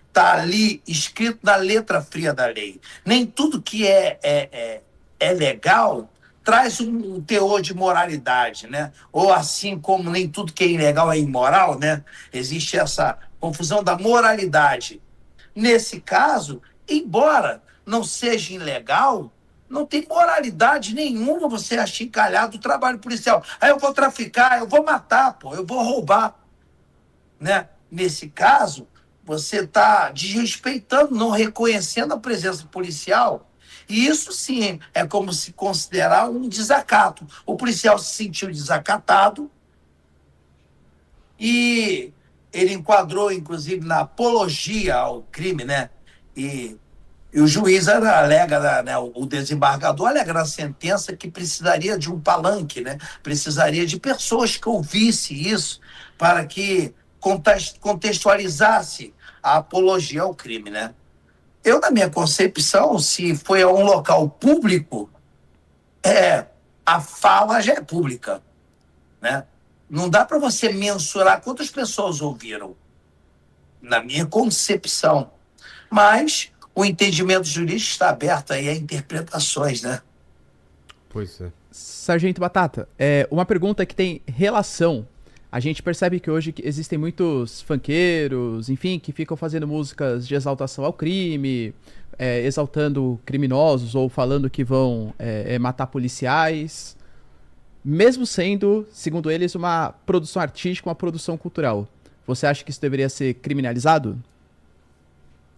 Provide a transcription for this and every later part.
está ali escrito na letra fria da lei. Nem tudo que é legal traz um teor de moralidade, né? Ou assim como nem tudo que é ilegal é imoral, né? Existe essa confusão da moralidade. Nesse caso, embora não seja ilegal, não tem moralidade nenhuma você achincalhar do trabalho policial. Aí eu vou traficar, eu vou matar, pô, eu vou roubar, né? Nesse caso, você está desrespeitando, não reconhecendo a presença policial. E isso sim é como se considerar um desacato. O policial se sentiu desacatado e ele enquadrou, inclusive, na apologia ao crime, né? E o juiz alega, né, o desembargador alega na sentença que precisaria de um palanque, né? Precisaria de pessoas que ouvissem isso para que contextualizasse a apologia ao crime, né? Eu, na minha concepção, se foi a um local público, a fala já é pública, né? Não dá para você mensurar quantas pessoas ouviram, na minha concepção. Mas o entendimento jurídico está aberto aí a interpretações, né? Pois é. Sargento Batata, uma pergunta que tem relação. A gente percebe que hoje existem muitos funkeiros, enfim, que ficam fazendo músicas de exaltação ao crime, exaltando criminosos ou falando que vão matar policiais, mesmo sendo, segundo eles, uma produção artística, uma produção cultural. Você acha que isso deveria ser criminalizado?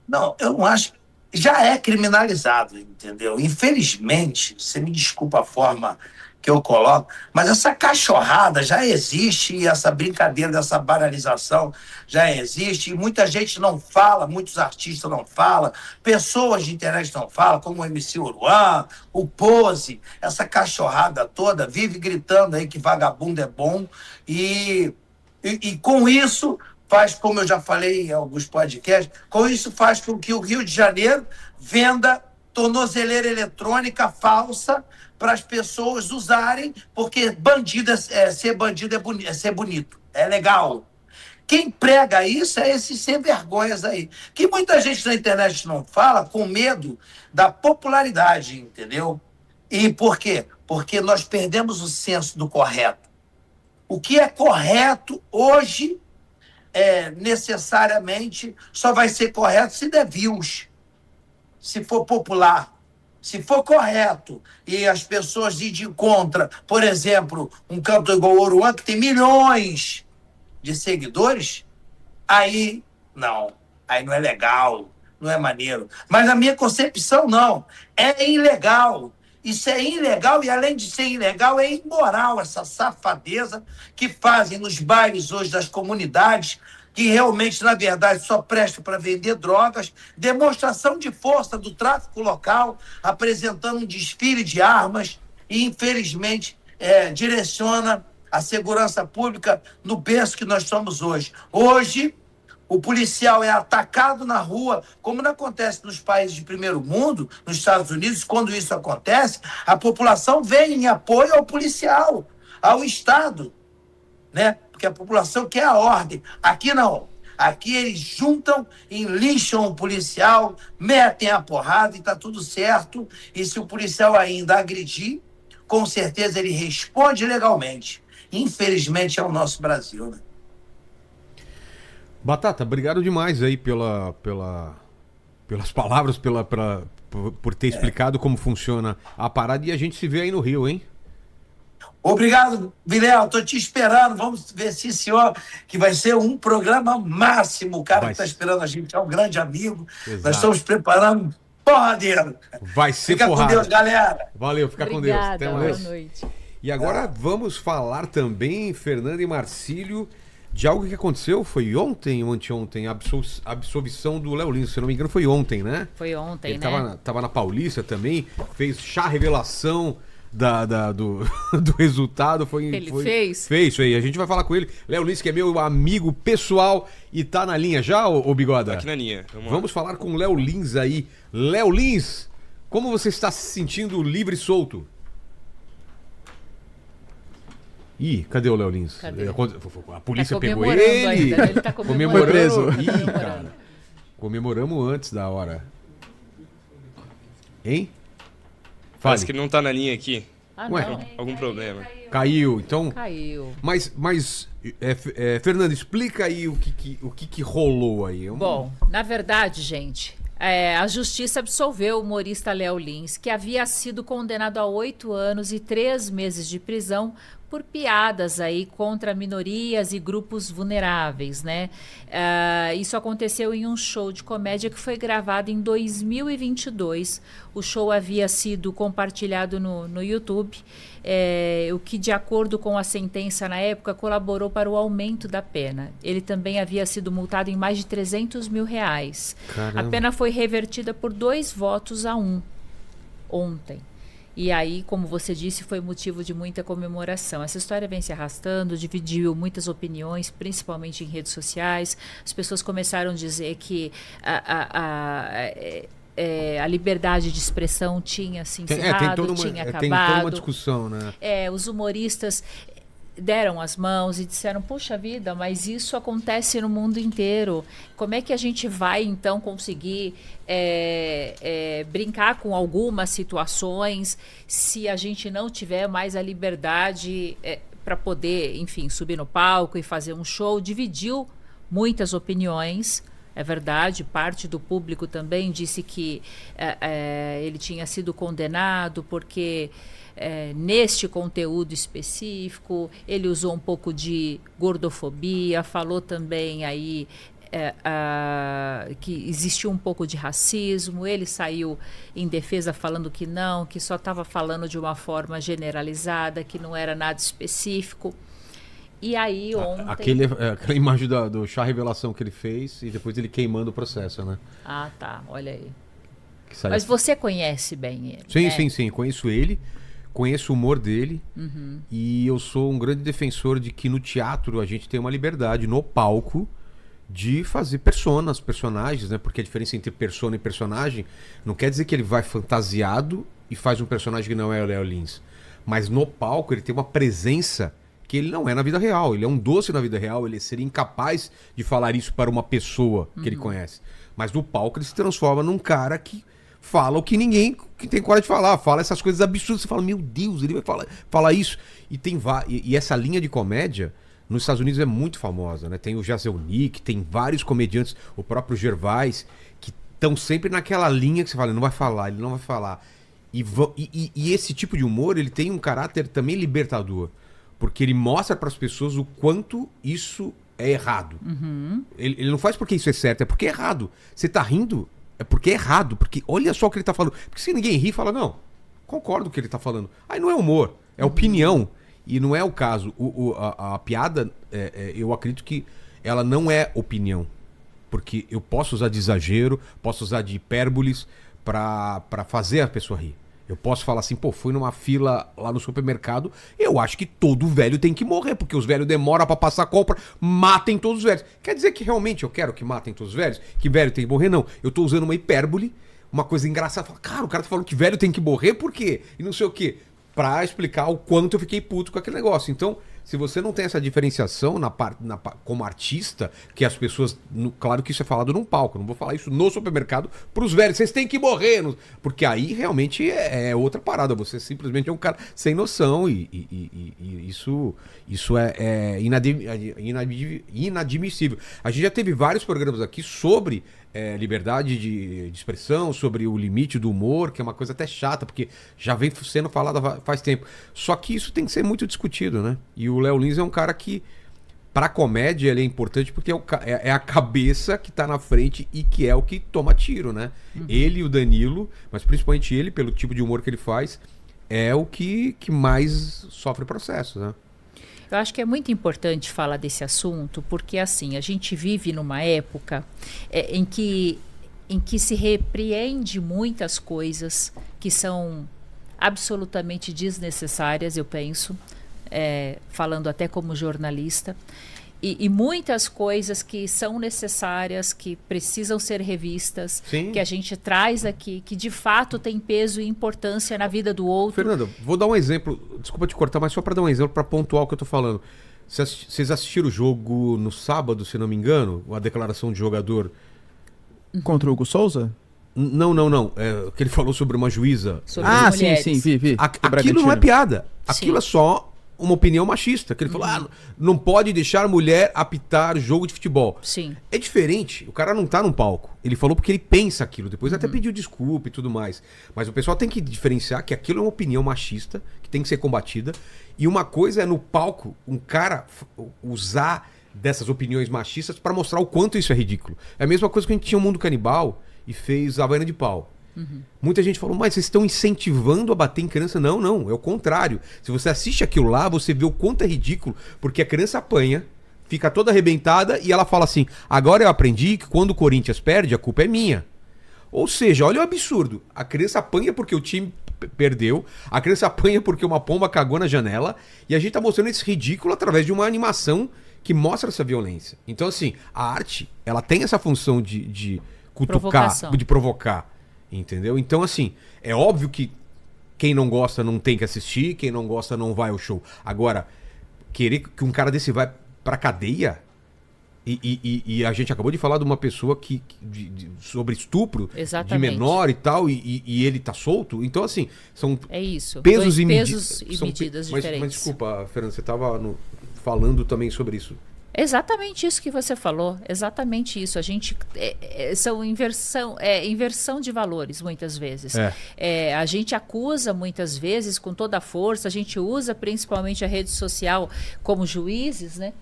Não, eu não acho. Já é criminalizado, entendeu? Infelizmente, você me desculpa a forma que eu coloco, mas essa cachorrada já existe e essa brincadeira dessa banalização já existe e muita gente não fala, muitos artistas não falam, pessoas de internet não falam, como o MC Uruan, o Pose, essa cachorrada toda vive gritando aí que vagabundo é bom e com isso faz, como eu já falei em alguns podcasts, com isso faz com que o Rio de Janeiro venda tornozeleira eletrônica falsa para as pessoas usarem, porque ser bandido é ser bonito, é legal. Quem prega isso é esses sem vergonhas aí, que muita gente na internet não fala com medo da popularidade, entendeu? E por quê? Porque nós perdemos o senso do correto. O que é correto hoje necessariamente só vai ser correto se der views, se for popular, se for correto e as pessoas ir de contra, por exemplo, um cantor igual o Oruan, que tem milhões de seguidores, aí não é legal, não é maneiro. Mas na minha concepção, não. É ilegal. Isso é ilegal e, além de ser ilegal, é imoral essa safadeza que fazem nos bailes hoje das comunidades, que realmente, na verdade, só presta para vender drogas, demonstração de força do tráfico local, apresentando um desfile de armas e, infelizmente, direciona a segurança pública no berço que nós somos hoje. Hoje, o policial é atacado na rua, como não acontece nos países de primeiro mundo, nos Estados Unidos. Quando isso acontece, a população vem em apoio ao policial, ao Estado, né? Porque a população quer a ordem. Aqui não. Aqui eles juntam e lincham o policial, metem a porrada e está tudo certo. E se o policial ainda agredir, com certeza ele responde legalmente. Infelizmente é o nosso Brasil, né? Batata, obrigado demais aí pelas palavras, por ter explicado como funciona a parada, e a gente se vê aí no Rio, hein? Obrigado, Vilela. Estou te esperando. Vamos ver se, senhor, que vai ser um programa máximo. O cara que está esperando a gente é um grande amigo. Exato. Nós estamos preparando porradeiro. Vai ser Fica porrada. com Deus, galera. Valeu, fica com Deus. Até mais. Boa noite. E agora vamos falar também, Fernando e Marcílio, de algo que aconteceu, foi ontem ou anteontem, a absolvição do Léo Lins, se eu não me engano foi ontem, né? Foi ontem, ele né? Tava na Paulista também, fez chá revelação do resultado. Fez? Fez isso aí, a gente vai falar com ele. Léo Lins, que é meu amigo pessoal e tá na linha já, ô Bigoda? Tá aqui na linha. Vamos falar com o Léo Lins aí. Léo Lins, como você está se sentindo livre e solto? Ih, cadê o Léo Lins? Cadê? A polícia Tá pegou comemorando ele. ainda, né? Ele tá Comemorando. comemorando. Ih, cara. Comemoramos antes da hora. Hein? Parece Fale. que ele não tá na linha aqui. Ah, Ué. não. Algum problema. Caiu, então... Caiu. Mas Fernando, explica aí o que rolou aí. Bom, na verdade, gente, a justiça absolveu o humorista Léo Lins, que havia sido condenado a 8 anos e 3 meses de prisão por piadas aí contra minorias e grupos vulneráveis, né? Isso aconteceu em um show de comédia que foi gravado em 2022. O show havia sido compartilhado no YouTube, o que, de acordo com a sentença na época, colaborou para o aumento da pena. Ele também havia sido multado em mais de R$300 mil. Caramba. A pena foi revertida por 2 votos a 1 ontem. E aí, como você disse, foi motivo de muita comemoração. Essa história vem se arrastando, dividiu muitas opiniões, principalmente em redes sociais. As pessoas começaram a dizer que a liberdade de expressão tinha se encerrado, tinha acabado. Tem toda uma discussão, né? Os humoristas deram as mãos e disseram, puxa vida, mas isso acontece no mundo inteiro. Como é que a gente vai, então, conseguir brincar com algumas situações se a gente não tiver mais a liberdade para poder, enfim, subir no palco e fazer um show? Dividiu muitas opiniões. É verdade, parte do público também disse que ele tinha sido condenado porque... neste conteúdo específico, ele usou um pouco de gordofobia, falou também aí que existiu um pouco de racismo. Ele saiu em defesa falando que não, que só estava falando de uma forma generalizada, que não era nada específico. E aí ontem... Aquela imagem do chá revelação que ele fez e depois ele queimando o processo, né? Ah, tá, olha aí. Mas você conhece bem ele, sim, né? sim, conheço ele. Conheço o humor dele e eu sou um grande defensor de que no teatro a gente tem uma liberdade no palco de fazer personagens, né? Porque a diferença entre persona e personagem não quer dizer que ele vai fantasiado e faz um personagem que não é o Léo Lins. Mas no palco ele tem uma presença que ele não é na vida real. Ele é um doce na vida real, ele seria incapaz de falar isso para uma pessoa que ele conhece. Mas no palco ele se transforma num cara que fala o que ninguém que tem coragem de falar, fala essas coisas absurdas, você fala, meu Deus, ele vai falar isso. E essa linha de comédia nos Estados Unidos é muito famosa, né? Tem o Jazelnik, tem vários comediantes, o próprio Gervais, que estão sempre naquela linha que você fala, ele não vai falar. E esse tipo de humor, ele tem um caráter também libertador, porque ele mostra para as pessoas o quanto isso é errado. Ele não faz porque isso é certo, é porque é errado. Você tá rindo, é porque é errado, porque olha só o que ele tá falando. Porque se ninguém ri, fala, não, concordo com o que ele tá falando. Aí não é humor, é opinião. E não é o caso. A piada, eu acredito que ela não é opinião. Porque eu posso usar de exagero, posso usar de hipérboles pra fazer a pessoa rir. Eu posso falar assim, pô, fui numa fila lá no supermercado, eu acho que todo velho tem que morrer, porque os velhos demoram pra passar a compra, matem todos os velhos. Quer dizer que realmente eu quero que matem todos os velhos? Que velho tem que morrer? Não. Eu tô usando uma hipérbole, uma coisa engraçada. Fala, cara, o cara tá falando que velho tem que morrer, por quê? E não sei o quê. Pra explicar o quanto eu fiquei puto com aquele negócio. Então, se você não tem essa diferenciação como artista, que as pessoas... claro que isso é falado num palco, não vou falar isso no supermercado pros velhos, vocês têm que morrer. Porque aí realmente é outra parada. Você simplesmente é um cara sem noção e isso é inadmissível. A gente já teve vários programas aqui sobre liberdade de expressão, sobre o limite do humor, que é uma coisa até chata, porque já vem sendo falada faz tempo. Só que isso tem que ser muito discutido, né? E o Léo Lins é um cara que, pra comédia, ele é importante porque é a cabeça que tá na frente e que é o que toma tiro, né? Ele e o Danilo, mas principalmente ele, pelo tipo de humor que ele faz, é o que mais sofre processo, né? Eu acho que é muito importante falar desse assunto, porque assim, a gente vive numa época em que se repreende muitas coisas que são absolutamente desnecessárias, eu penso, falando até como jornalista, e muitas coisas que são necessárias, que precisam ser revistas, Sim. que a gente traz aqui, que de fato tem peso e importância na vida do outro. Fernanda, vou dar um exemplo, desculpa te cortar, mas só para dar um exemplo, para pontuar o que eu tô falando. Vocês assistiram o jogo no sábado, se não me engano, a declaração de jogador Contra o Hugo Souza? Não. É, que ele falou sobre uma juíza. Sobre as mulheres. vi. Aquilo não é piada. Aquilo Sim. é só uma opinião machista. Que ele falou, não pode deixar mulher apitar jogo de futebol. Sim. É diferente. O cara não tá num palco. Ele falou porque ele pensa aquilo. Depois até pediu desculpa e tudo mais. Mas o pessoal tem que diferenciar que aquilo é uma opinião machista, que tem que ser combatida. E uma coisa é no palco um cara usar dessas opiniões machistas para mostrar o quanto isso é ridículo. É a mesma coisa que a gente tinha o Mundo Canibal e fez a Havaiana de Pau. Muita gente falou, mas vocês estão incentivando a bater em criança? Não, é o contrário. Se você assiste aquilo lá, você vê o quanto é ridículo, porque a criança apanha, fica toda arrebentada e ela fala assim, agora eu aprendi que quando o Corinthians perde, a culpa é minha. Ou seja, olha o absurdo. A criança apanha porque o time perdeu, a criança apanha porque uma pomba cagou na janela, e a gente tá mostrando esse ridículo através de uma animação que mostra essa violência. Então, assim, a arte, ela tem essa função de cutucar, Provocação. de provocar. Entendeu? Então, assim, é óbvio que quem não gosta não tem que assistir, quem não gosta não vai ao show. Agora, querer que um cara desse vai pra cadeia, e a gente acabou de falar de uma pessoa sobre estupro de Exatamente. menor e tal, e ele tá solto. Então, assim, são É isso. pesos Dois e pesos e são medidas mas diferentes. desculpa, Fernanda, você tava falando também sobre isso. Exatamente isso que você falou, exatamente isso. A gente são inversão de valores muitas vezes. A gente acusa muitas vezes com toda a força. A gente usa principalmente a rede social como juízes, né?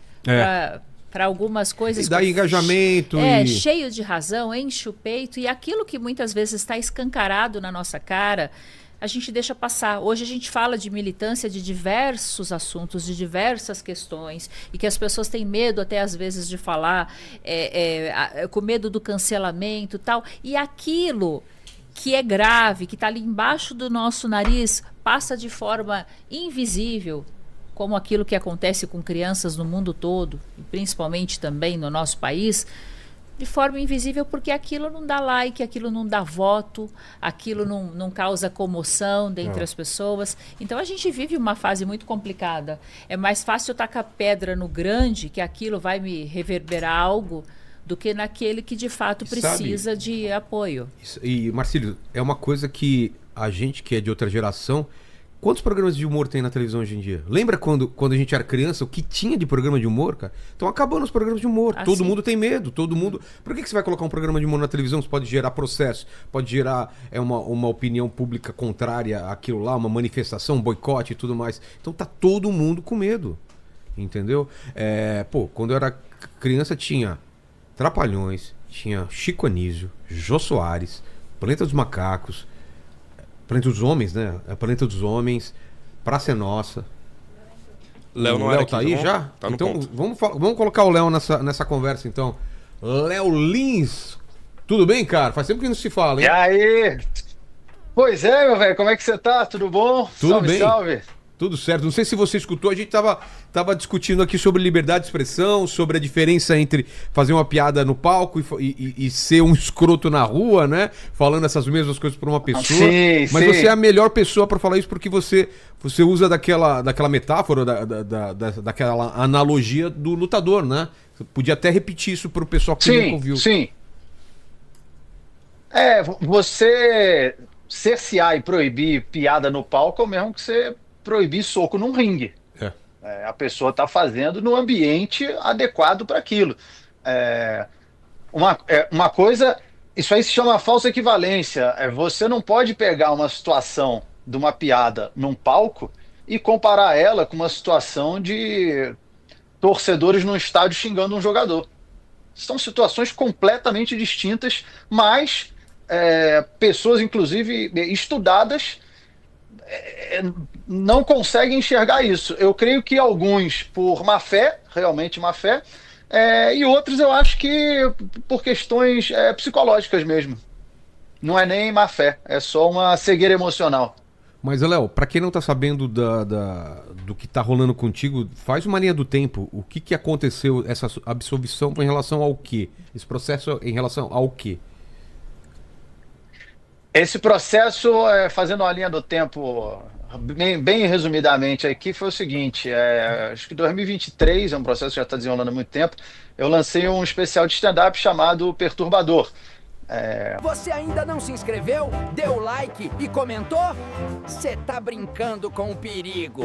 Para algumas coisas. E dá engajamento. Cheio de razão, enche o peito, e aquilo que muitas vezes está escancarado na nossa cara, a gente deixa passar. Hoje a gente fala de militância de diversos assuntos, de diversas questões, e que as pessoas têm medo até às vezes de falar, com medo do cancelamento e tal. E aquilo que é grave, que está ali embaixo do nosso nariz, passa de forma invisível, como aquilo que acontece com crianças no mundo todo, e principalmente também no nosso país, de forma invisível, porque aquilo não dá like, aquilo não dá voto, aquilo não causa comoção dentre as pessoas. Então a gente vive uma fase muito complicada. É mais fácil eu tacar pedra no grande, que aquilo vai me reverberar algo, do que naquele que de fato precisa de apoio. E, Marcílio, é uma coisa que a gente que é de outra geração... Quantos programas de humor tem na televisão hoje em dia? Lembra quando a gente era criança, o que tinha de programa de humor, cara? Estão acabando os programas de humor. Todo mundo tem medo, todo mundo... Por que você vai colocar um programa de humor na televisão? Isso pode gerar processo, pode gerar uma opinião pública contrária àquilo lá, uma manifestação, um boicote e tudo mais. Então tá todo mundo com medo, entendeu? Quando eu era criança tinha Trapalhões, tinha Chico Anísio, Jô Soares, Planeta dos Macacos, Planeta dos Homens, né? É Planeta dos Homens, Praça é Nossa. Léo não o era Léo aqui, tá aí bom? já? Tá no então ponto. vamos colocar o Léo nessa conversa, então. Léo Lins, tudo bem, cara? Faz tempo que não se fala, E hein? aí? Pois é, meu velho, como é que você tá? Tudo bom? Tudo Salve, bem. salve. Tudo certo. Não sei se você escutou, a gente tava discutindo aqui sobre liberdade de expressão, sobre a diferença entre fazer uma piada no palco e ser um escroto na rua, né? Falando essas mesmas coisas pra uma pessoa. Sim, Mas sim. você é a melhor pessoa pra falar isso porque você usa daquela metáfora, daquela analogia do lutador, né? Você podia até repetir isso pro pessoal que nunca Sim, ouviu. sim. Você cercear e proibir piada no palco é o mesmo que você proibir soco num ringue. A pessoa está fazendo no ambiente adequado para aquilo. Uma coisa, isso aí se chama falsa equivalência. Você não pode pegar uma situação de uma piada num palco e comparar ela com uma situação de torcedores num estádio xingando um jogador. São situações completamente distintas, mas pessoas, inclusive estudadas, não conseguem enxergar isso. Eu creio que alguns por má fé, realmente má fé, e outros eu acho que por questões psicológicas mesmo. Não é nem má fé, é só uma cegueira emocional. Mas, Léo, pra quem não tá sabendo do que tá rolando contigo, faz uma linha do tempo. O que aconteceu, essa absolvição foi em relação ao quê? Esse processo em relação ao quê? Esse processo, fazendo uma linha do tempo bem resumidamente aqui, foi o seguinte: acho que 2023, é um processo que já está desenrolando há muito tempo, eu lancei um especial de stand-up chamado Perturbador. Você ainda não se inscreveu? Deu like e comentou? Você tá brincando com o perigo.